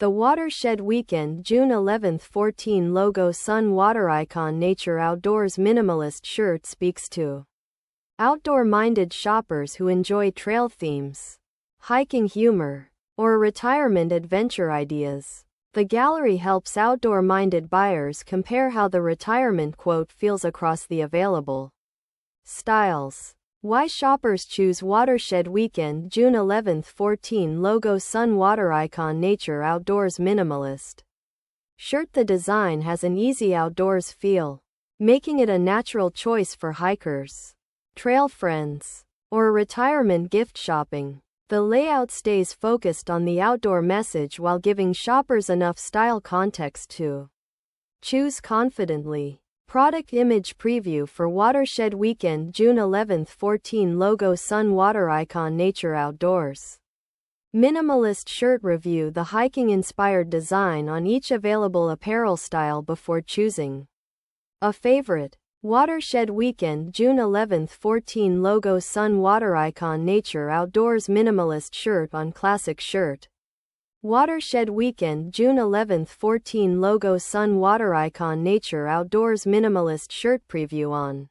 The Watershed Weekend June 11th 14 logo sun water icon nature outdoors minimalist shirt speaks to outdoor-minded shoppers who enjoy trail themes, hiking humor, or retirement adventure ideas. The gallery helps outdoor-minded buyers compare how the retirement quote feels across the available styles. Why shoppers choose Watershed Weekend June 11th 14 logo sun water icon nature outdoors minimalist shirt. The design has an easy outdoors feel, making it a natural choice for hikers, trail friends, or retirement gift shopping. The layout stays focused on the outdoor message while giving shoppers enough style context to choose confidently. Product image preview for Watershed Weekend June 11th 14 logo sun water icon nature outdoors minimalist shirt. Review the hiking-inspired design on each available apparel style before choosing a favorite. Watershed Weekend June 11th 14 logo sun water icon nature outdoors minimalist shirt on classic shirt. Watershed Weekend June 11th 14 logo sun water icon nature outdoors minimalist shirt preview on